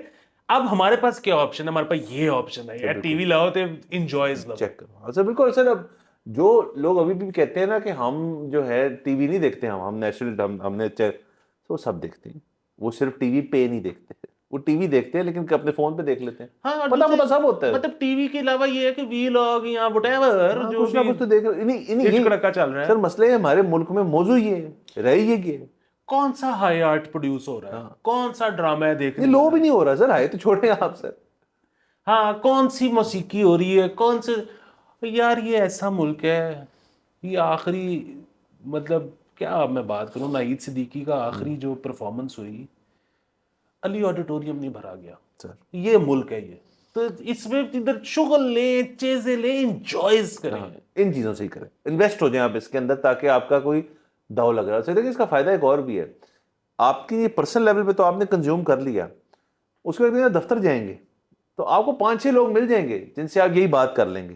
Speaker 1: اب ہمارے پاس کیا آپشن ہے؟ ہمارے پاس یہ آپشن ہے یار, ٹی وی لاؤ تو انجوائز لو.
Speaker 2: چیک کرو سر, بالکل سر. اب جو لوگ ابھی بھی کہتے ہیں نا کہ ہم جو ہے ٹی وی نہیں دیکھتے, ہم نیشنل ہم نے تو سب دیکھتے ہیں, وہ صرف ٹی وی پہ نہیں دیکھتے, وہ ٹی وی دیکھتے ہیں لیکن اپنے فون پہ دیکھ لیتے ہیں.
Speaker 1: ہاں,
Speaker 2: پتہ سب ہوتا ہے.
Speaker 1: مطلب ٹی وی کے علاوہ یہ ہے کہ وی لاگ یا وٹ ایور جو
Speaker 2: کچھ نہ کچھ تو دیکھ رہے
Speaker 1: ہچ کڑکا چل رہا ہے.
Speaker 2: سر مسئلے ہمارے ملک میں موضوع یہ ہے, رہ یہ ہے
Speaker 1: کون سا ہائی آرٹ پروڈیوس ہو رہا ہے, کون سا ڈرامہ ہے دیکھنے,
Speaker 2: یہ لو بھی نہیں ہو رہا سر, آئے تو چھوڑے آپ سر.
Speaker 1: ہاں, کون سی موسیقی ہو رہی ہے, کون سے, یار یہ ایسا ملک ہے. یہ آخری مطلب کیا میں بات کروں, ناہید صدیقی کا آخری جو پرفارمنس ہوئی, علی آڈیٹوریم نہیں بھرا گیا
Speaker 2: سر.
Speaker 1: یہ ملک ہے یہ, تو اس میں ادھر شغل لیں, چیزیں لیں, انجوائز کریں.
Speaker 2: ان چیزوں سے ہی کریں, انویسٹ ہو جائیں آپ اس کے اندر, تاکہ آپ کا کوئی داؤ لگ رہا ہے. دیکھیں اس کا فائدہ ایک اور بھی ہے, آپ کی یہ پرسنل لیول پہ تو آپ نے کنزیوم کر لیا, اس کے بعد دفتر جائیں گے تو آپ کو 5-6 لوگ مل جائیں گے جن سے آپ یہی بات کر لیں گے.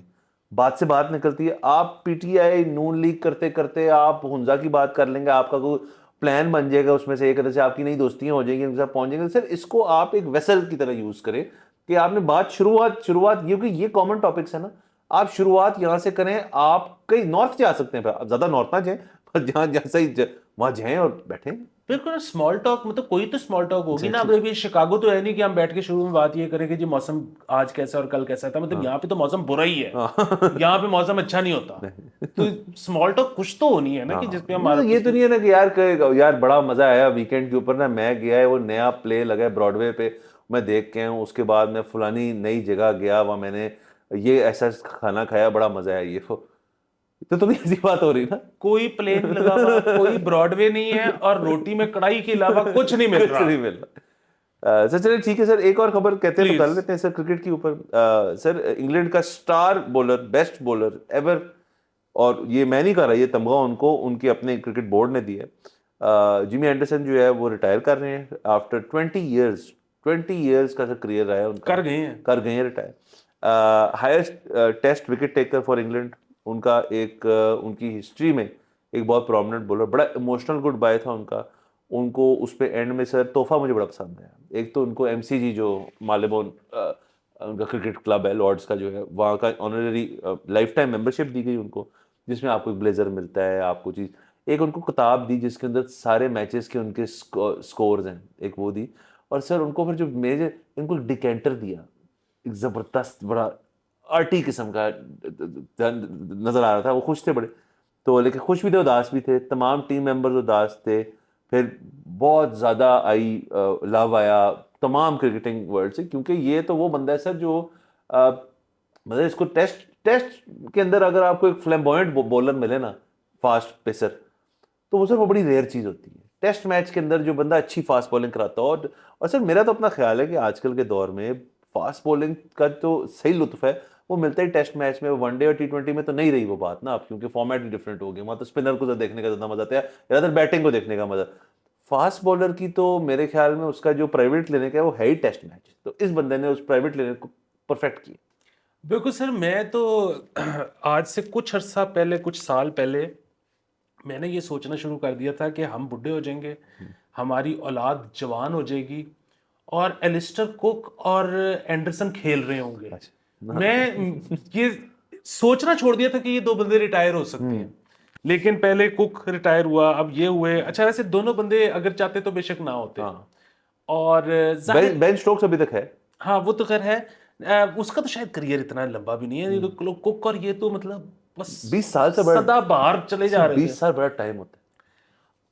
Speaker 2: بات سے بات نکلتی ہے, آپ P T I known league کرتے کرتے آپ ہنزا کی بات کر لیں گے, آپ کا کوئی پلان بن جائے گا, اس میں سے ایک طرح سے آپ کی نئی دوستیاں ہو جائیں گی, ان کے ساتھ پہنچ جائیں گے. سر اس کو آپ ایک ویسل کی طرح یوز کریں کہ آپ نے بات شروعات یہ کامن ٹاپکس ہے نا, آپ شروعات یہاں سے کریں. آپ کئی نارتھ جا سکتے ہیں, زیادہ نارتھ نہ جائیں, پر جہاں صحیح وہاں جائیں اور بیٹھیں.
Speaker 1: بالکل اسمال ٹاک, مطلب کوئی تو اسمال ٹاک ہوگی نا. اب شکاگو تو ہے نہیں کہ ہم بیٹھ کے شروع میں بات یہ کریں کہ جی موسم آج کیسا اور کل کیسا تھا, مطلب یہاں پہ تو موسم برا ہی ہے, یہاں پہ موسم اچھا نہیں ہوتا. تو اسمال ٹاک کچھ تو ہونی ہے نا کہ جس پہ ہمارا,
Speaker 2: یہ تو نہیں ہے نا کہ یار بڑا مزہ آیا ویکینڈ کے اوپر نا, میں گیا ہے وہ نیا پلے لگا ہے براڈ وے پہ, میں دیکھ کے ہوں, اس کے بعد میں فلانی نئی جگہ گیا, وہاں میں نے یہ ایسا کھانا کھایا, بڑا مزہ آیا. یہ تو نہیں ایسی بات ہو رہی نا,
Speaker 1: کوئی پلین نہیں لگا ہوا, کوئی براڈ وے نہیں ہے, اور روٹی میں کڑائی کے علاوہ کچھ نہیں مل رہا.
Speaker 2: سر چلے ٹھیک ہے سر, ایک اور خبر کہتے ہیں تو کر لیتے ہیں سر کرکٹ کے اوپر. سر انگلینڈ کا star bowler, best bowler ever, اور یہ میں نہیں کہہ رہا, یہ تمغہ ان کو ان کے اپنے کرکٹ بورڈ نے دیا ہے. جیمی اینڈرسن جو ہے وہ ریٹائر کر رہے ہیں آفٹر 20 ایئرز کا کریئر رہا ہے ان کا, کر گئے ہیں retire. Highest test wicket taker for England, ان کا ایک ان کی ہسٹری میں ایک بہت پرومیننٹ بولر, بڑا ایموشنل گڈ بائے تھا ان کا. ان کو اس پہ اینڈ میں سر تحفہ مجھے بڑا پسند ہے. ایک تو ان کو ایم سی جی جو مالبون ان کا کرکٹ کلب ہے لارڈس کا جو ہے, وہاں کا آنرری لائف ٹائم ممبرشپ دی گئی ان کو, جس میں آپ کو ایک بلیزر ملتا ہے, آپ کو چیز. ایک ان کو کتاب دی جس کے اندر سارے میچز کے ان کے سکورز ہیں, ایک وہ دی. اور سر ان کو پھر جو میچ, ان کو ڈیکینٹر دیا, ایک زبردست بڑا آرٹی قسم کا نظر آ رہا تھا. وہ خوش تھے بڑے, تو لیکن خوش بھی تھے, اداس بھی تھے, تمام ٹیم ممبرز اداس تھے. پھر بہت زیادہ آئی لو آیا تمام کرکٹنگ ورلڈ سے, کیونکہ یہ تو وہ بندہ ہے سر جو مطلب اس کو ٹیسٹ کے اندر اگر آپ کو ایک فلیمبوئنٹ بولر ملے نا, فاسٹ پیسر, تو وہ سر وہ بڑی ریئر چیز ہوتی ہے. ٹیسٹ میچ کے اندر جو بندہ اچھی فاسٹ بولنگ کراتا ہو, اور سر میرا تو اپنا خیال ہے کہ آج کل کے دور میں فاسٹ بولنگ کا تو صحیح لطف ہے وہ ملتا ہے ٹیسٹ میچ میں. ون ڈے اور T20 میں تو نہیں رہی وہ بات نا اب, کیونکہ فارمیٹ بھی ڈفرینٹ ہو گیا. وہاں تو اسپنر کو دیکھنے کا زیادہ مزہ آتا ہے, زیادہ بیٹنگ کو دیکھنے کا مزہ. فاسٹ بولر کی تو میرے خیال میں اس کا جو پرائیویٹ کلینک ہے وہ ہے ہی ٹیسٹ میچ, تو اس بندے نے اس پرائیویٹ کلینک کو پرفیکٹ کیا.
Speaker 1: بالکل سر, میں تو آج سے کچھ عرصہ پہلے, کچھ سال پہلے میں نے یہ سوچنا شروع کر دیا تھا کہ ہم بڈھے ہو جائیں گے, ہماری اولاد جوان ہو جائے گی, اور ایلسٹر کک اور اینڈرسن کھیل رہے ہوں گے. میں یہ سوچنا چھوڑ دیا تھا کہ یہ 2 بندے ریٹائر ہو سکتے ہیں, لیکن پہلے کک ریٹائر ہوا, اب یہ ہوئے. اچھا ویسے دونوں بندے اگر چاہتے تو بے شک نہ ہوتے, اور
Speaker 2: بین سٹوکس ابھی تک ہے.
Speaker 1: ہاں وہ تو خیر ہے, اس کا تو شاید کریئر اتنا لمبا بھی نہیں ہے. یہ تو کک اور یہ تو مطلب بس
Speaker 2: 20 سال سے بڑا
Speaker 1: سدا باہر چلے جا رہے تھے.
Speaker 2: 20 سال بڑا ٹائم ہوتا ہے.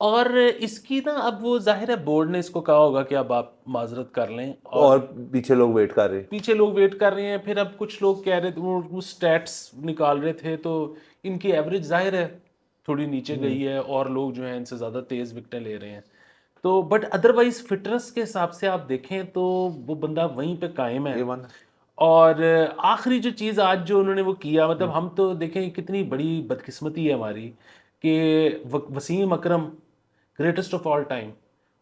Speaker 1: اور اس کی نا اب وہ ظاہر ہے بورڈ نے اس کو کہا ہوگا کہ اب آپ معذرت کر لیں،
Speaker 2: اور پیچھے لوگ ویٹ کر رہے ہیں.
Speaker 1: پیچھے لوگ ویٹ کر رہے ہیں. پھر اب کچھ لوگ کہہ رہے تھے وہ سٹیٹس نکال رہے تھے تو ان کی ایوریج ظاہر ہے تھوڑی نیچے گئی ہے اور لوگ جو ہیں ان سے زیادہ تیز وکٹیں لے رہے ہیں. تو بٹ ادروائز فٹنس کے حساب سے آپ دیکھیں تو وہ بندہ وہیں پہ قائم ہے.
Speaker 2: یہ ون
Speaker 1: اور آخری جو چیز آج جو انہوں نے وہ کیا، مطلب ہم تو دیکھیں کتنی بڑی بدقسمتی ہے ہماری کہ وسیم اکرم گریٹسٹ آف آل ٹائم،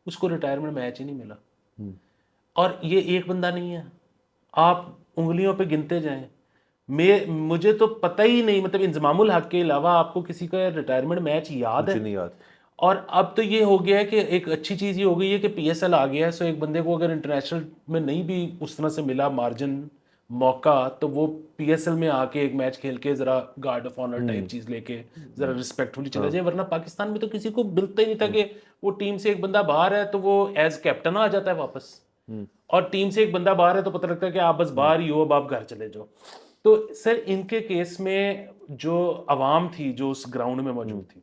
Speaker 1: اس کو ریٹائرمنٹ میچ ہی نہیں ملا. اور یہ ایک بندہ نہیں ہے، آپ انگلیوں پہ گنتے جائیں. مجھے تو پتہ ہی نہیں، مطلب انضمام الحق کے علاوہ آپ کو کسی کا ریٹائرمنٹ میچ یاد ہے؟
Speaker 2: مجھے نہیں یاد.
Speaker 1: اور اب تو یہ ہو گیا ہے کہ ایک اچھی چیز یہ ہو گئی ہے کہ پی ایس ایل آ گیا ہے، سو ایک بندے کو اگر انٹرنیشنل میں نہیں بھی اس طرح سے ملا مارجن موقع تو وہ پی ایس ایل میں آ کے ایک میچ کھیل کے ذرا گارڈ آف آنر ٹائپ چیز لے کے ذرا رسپیکٹفلی چلا جائے. ورنہ پاکستان میں تو کسی کو ملتا ہی نہیں تھا کہ وہ ٹیم سے ایک بندہ باہر ہے تو وہ ایز کیپٹن آ جاتا ہے واپس، اور ٹیم سے ایک بندہ باہر ہے تو پتہ لگتا ہے کہ آپ بس باہر ہی ہو، اب آپ گھر چلے جاؤ. تو سر ان کے کیس میں جو عوام تھی جو اس گراؤنڈ میں موجود تھی،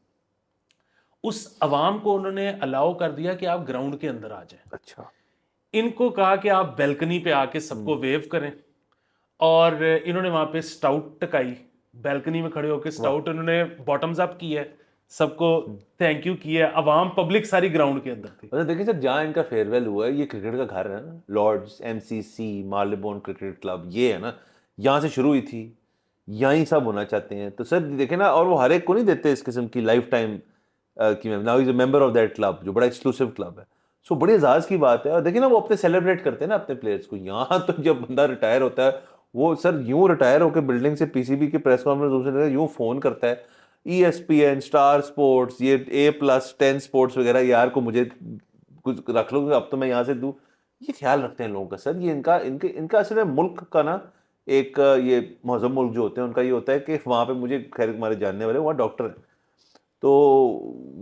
Speaker 1: اس عوام کو انہوں نے الاؤ کر دیا کہ آپ گراؤنڈ کے اندر آ جائیں.
Speaker 2: اچھا.
Speaker 1: ان کو کہا کہ آپ بیلکنی پہ آ کے سب کو ویو کریں، اور انہوں نے وہاں پہ سٹاؤٹ ٹکائی، بیلکنی میں کھڑے ہو کے سٹاؤٹ انہوں نے باٹمز اپ کی ہے، سب کو تھینک یو کیا. عوام پبلک ساری گراؤنڈ کے اندر تھی.
Speaker 2: اچھا دیکھیں سر، جہاں ان کا فیئر ویل ہوا ہے یہ کرکٹ کا گھر ہے نا، لارڈز ایم سی سی مارلیبون کرکٹ کلب، یہ ہے نا، یہاں سے شروع ہوئی تھی، یہیں سب ہونا چاہتے ہیں. تو سر دیکھیں نا، اور وہ ہر ایک کو نہیں دیتے اس قسم کی لائف ٹائم کی. Now is a member of that club جو بڑا ایکسکلوسیو کلب ہے. سو بڑی اعزاز کی بات ہے. اور دیکھیں نا وہ اپنے سیلیبریٹ کرتے ہیں نا اپنے پلیئرس کو. یہاں تو جب بندہ ریٹائر ہوتا ہے وہ سر یوں ریٹائر ہو کے بلڈنگ سے پی سی بی کی پریس کانفرنس یوں فون کرتا ہے، E S P N, star sports, یہ A+10 اسپورٹس وغیرہ، یار کو مجھے کچھ رکھ لو اب تو میں یہاں سے دوں. یہ خیال رکھتے ہیں لوگوں کا سر. یہ ان کا اصل میں ملک کا نا ایک یہ مہذب ملک جو ہوتے ہیں ان کا یہ ہوتا ہے کہ وہاں پہ مجھے خیر ہمارے جاننے والے وہاں ڈاکٹر ہیں تو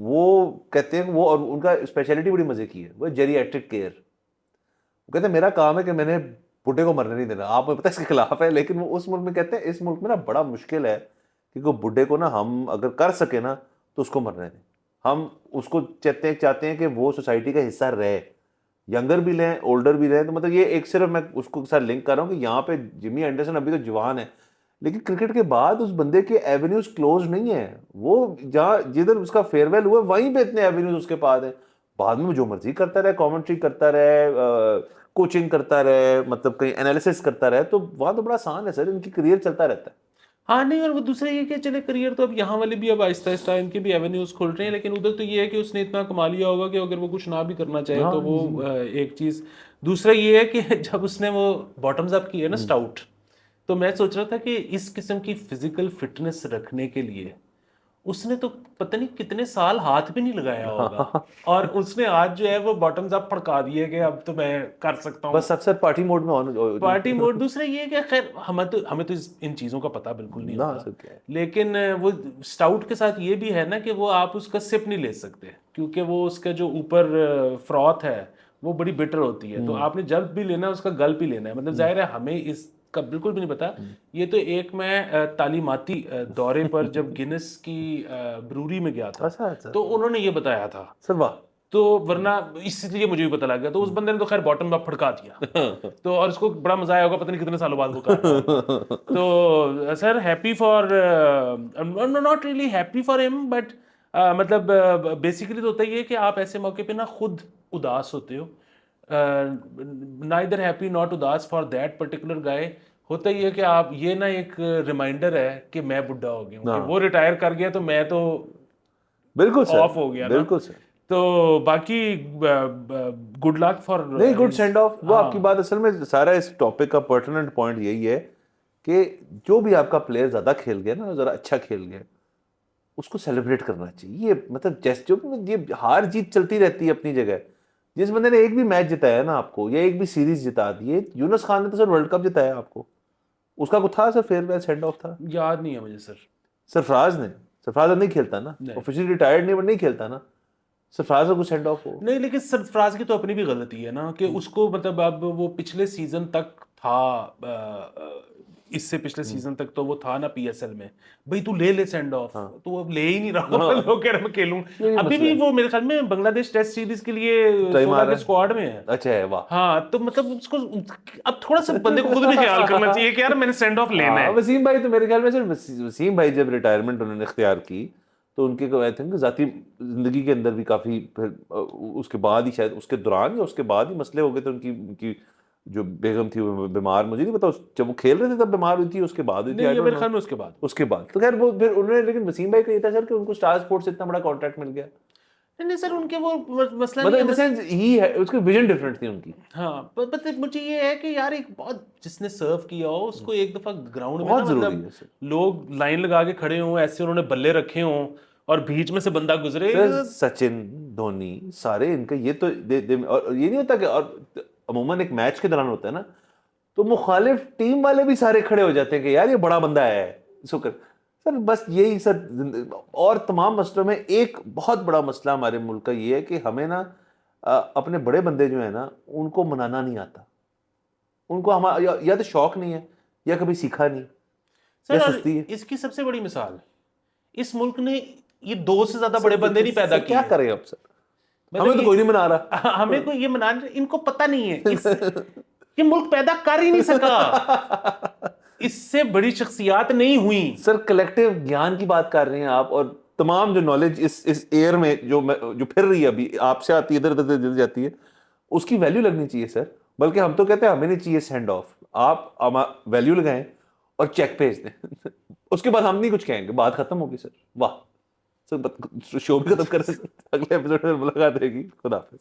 Speaker 2: وہ کہتے ہیں وہ، اور ان کا اسپیشلٹی بڑی مزے کی ہے، وہ جیریاٹرک کیئر. وہ کہتے ہیں میرا کام ہے کہ میں نے بڈھے کو مرنے نہیں دینا. آپ کو پتہ ہے اس کے خلاف ہے، لیکن وہ اس ملک میں کہتے ہیں اس ملک میں نا بڑا مشکل ہے کیونکہ بڈھے کو نا ہم اگر کر سکے نا تو اس کو مرنے دیں. ہم اس کو چاہتے ہیں کہ وہ سوسائٹی کا حصہ رہے، ینگر بھی لیں اولڈر بھی رہیں. تو مطلب یہ ایک صرف میں اس کو ساتھ لنک کر رہا ہوں کہ یہاں پہ جمی اینڈرسن ابھی تو جوان ہے، لیکن کرکٹ کے بعد اس بندے کے ایونیوز کلوز نہیں ہیں. وہ جہاں جدھر اس کا فیئر ویل ہوا وہیں پہ اتنے ایونیوز اس کے پاس ہیں. بعد میں جو مرضی کرتا رہے، کامنٹری کرتا رہے، کوچنگ کرتا رہے، مطلب کہیں انالیسس کرتا رہے، تو وہاں تو بڑا آسان ہے سر. ان کی کریئر چلتا رہتا ہے.
Speaker 1: ہاں نہیں، اور وہ دوسرا یہ کہ چلے کریئر تو اب یہاں والے بھی اب آہستہ آہستہ ان کے بھی ایونیوز کھل رہے ہیں، لیکن ادھر تو یہ ہے کہ اس نے اتنا کما لیا ہوگا کہ اگر وہ کچھ نہ بھی کرنا چاہے تو وہ ایک چیز. دوسرا یہ ہے کہ جب اس نے وہ باٹمز اپ کی ہے نا سٹاؤٹ، تو میں سوچ رہا تھا کہ اس قسم کی فزیکل فٹنس رکھنے کے لیے اس نے تو پتہ نہیں کتنے سال ہاتھ بھی نہیں لگایا ہوگا، اور اس نے آج جو ہے وہ باٹمز اپ پھڑکا دیے کہ اب تو میں کر سکتا ہوں
Speaker 2: بس اکثر پارٹی موڈ میں آن
Speaker 1: پارٹی موڈ. دوسرا یہ کہ خیر ہمیں تو ان چیزوں کا پتہ بالکل نہیں ہوتا، لیکن وہ سٹاؤٹ کے ساتھ یہ بھی ہے نا کہ وہ آپ اس کا سپ نہیں لے سکتے کیونکہ وہ اس کا جو اوپر فروتھ ہے وہ بڑی بٹر ہوتی ہے. تو آپ نے جب بھی لینا ہے اس کا گلپ ہی لینا ہے. مطلب ظاہر ہے ہمیں اس کا بالکل بھی نہیں پتا. یہ تو ایک میں تعلیماتی دورے پر جب گینس کی بروری میں گیا تھا تو انہوں نے یہ بتایا تھا
Speaker 2: سر. واہ.
Speaker 1: تو ورنہ اس لیے مجھے بھی پتہ لگ گیا. تو اس بندے نے تو خیر باٹم اپ پھڑکا دیا تو، اور اس کو بڑا مزہ آیا ہوگا، پتہ نہیں کتنے سالوں بعد وہ کر رہا ہوگا. تو sir happy for, not really happy for ہم، بٹ مطلب بیسیکلی تو ہوتا ہی ہے کہ آپ ایسے موقع پہ نا خود اداس ہوتے ہو. نائدر ہیپی ناٹ اداس فار دیٹ پرٹیکولر گائے. ہوتا ہی ہے کہ آپ یہ نا ایک ریمائنڈر ہے کہ میں بڈھا ہو گیا ہوں، کہ وہ ریٹائر کر گیا تو میں تو
Speaker 2: بالکل سر
Speaker 1: آف ہو گیا نا.
Speaker 2: بالکل سر.
Speaker 1: تو باقی گڈ لک فار
Speaker 2: نہیں، گڈ سینڈ آف. وہ آپ کی بات اصل میں سارا اس ٹاپک کا پرٹیننٹ پوائنٹ یہی ہے کہ جو بھی آپ کا پلیئر زیادہ کھیل گیا نا، ذرا اچھا کھیل گیا، اس کو سیلیبریٹ کرنا چاہیے. یہ مطلب جیسے جو یہ ہار جیت چلتی رہتی ہے اپنی جگہ. جس بندے نے ایک بھی میچ جتایا نا آپ کو، یا ایک بھی سیریز جتا دی، یونس خان نے تو سر ورلڈ کپ جتایا آپ کو. اس کا کوئی تھا سر فیئر ویل سینڈ آف تھا؟
Speaker 1: یاد نہیں ہے مجھے سر.
Speaker 2: سرفراز نہیں کھیلتا نا، آفیشلی ریٹائرڈ نہیں، بٹ نہیں کھیلتا نا. سرفراز کا کوئی سینڈ آف ہو
Speaker 1: نہیں، لیکن سرفراز کی تو اپنی بھی غلطی ہے نا کہ اس کو مطلب اب وہ پچھلے سیزن تک تھا اس سے پچھلے سیزن تک تو وہ تھا نا پی ایس ایل میں، بھائی تو لے سینڈ آف، تو وہ اب لے ہی نہیں رہا، لوگ کہہ رہے میں کھیلوں. ابھی بھی وہ میرے خیال میں بنگلہ دیش ٹیسٹ سیریز کے لیے 16 کے اسکواڈ میں ہے.
Speaker 2: اچھا ہے، واہ.
Speaker 1: ہاں تو مطلب اس کو اب تھوڑا سا بندے کو خود بھی خیال کرنا چاہیے کہ یار میں نے سینڈ آف لینا ہے.
Speaker 2: وسیم بھائی تو میرے خیال میں سر، وسیم بھائی جب ریٹائرمنٹ انہوں نے اختیار کی تو ان کے آئی تھنک ذاتی زندگی کے اندر بھی کافی، پھر اس کے بعد ہی شاید اس کے دوران یا اس کے بعد ہی مسئلے ہو گئے تھے. ان کی جو بیگم تھی وہ بیمار، مجھے نہیں پتا جب وہ کھیل رہے تھے تب بیمار ہوئی تھی، اس کے بعد ہوئی تھی.
Speaker 1: نہیں میرے خیال میں اس کے بعد
Speaker 2: تو خیر وہ پھر انہوں نے، لیکن وسیم بھائی کا یہ تھا سر کہ ان کو اسٹار سپورٹ سے اتنا بڑا کانٹریکٹ مل گیا.
Speaker 1: نہیں سر ان کے وہ مسئلہ
Speaker 2: مطلب
Speaker 1: نہیں
Speaker 2: ان دا سینس ہی ہے، اس کی ویژن ڈفرینٹ تھی ان کی.
Speaker 1: ہاں مجھے یہ ہے کہ یار ایک بہت جس نے سرو کیا ہو اس کو ایک دفعہ گراؤنڈ میں
Speaker 2: بہت
Speaker 1: نا
Speaker 2: ضروری ہے
Speaker 1: مطلب
Speaker 2: سر.
Speaker 1: لوگ لائن لگا کے کھڑے ہوں، ایسے انہوں نے بلے رکھے ہوں اور بیچ میں سے بندہ گزرے.
Speaker 2: سچن، دھونی، سارے ان کا یہ تو اور یہ نہیں ہوتا کہ، اور عموماً ایک میچ کے دوران ہوتا ہے نا تو مخالف ٹیم والے بھی سارے کھڑے ہو جاتے ہیں کہ یار یہ بڑا بندہ ہے سر. بس یہی سر. اور تمام مسئلوں میں ایک بہت بڑا مسئلہ ہمارے ملک کا یہ ہے کہ ہمیں نا اپنے بڑے بندے جو ہیں نا ان کو منانا نہیں آتا. ان کو یا تو شوق نہیں ہے یا کبھی سیکھا نہیں یا سستی ہے.
Speaker 1: اس کی سب سے بڑی مثال اس ملک نے یہ 2 سے زیادہ بڑے بندے نہیں پیدا کیے.
Speaker 2: کیا کریں اب سر، ہمیں تو کوئی نہیں منا رہا.
Speaker 1: ہمیں کوئی یہ منانا، ان کو پتہ نہیں ہے یہ ملک پیدا کر ہی نہیں سکا، اس سے بڑی شخصیات نہیں ہوئی.
Speaker 2: سر کلیکٹیو گیان کی بات کر رہے ہیں آپ، اور تمام جو نالج اس ایئر میں جو پھر رہی ہے ابھی آپ سے آتی ہے، ادھر ادھر جل جاتی ہے، اس کی ویلیو لگنی چاہیے سر. بلکہ ہم تو کہتے ہیں ہمیں نہیں چاہیے سینڈ آف، آپ ویلیو لگائیں اور چیک بھیج دیں، اس کے بعد ہم نہیں کچھ کہیں گے، بات ختم ہوگی سر. واہ سر، شو بھی ختم کر رہے ہیں. اگلے ایپیسوڈ میں ملاقات رہے گی. خدا حافظ.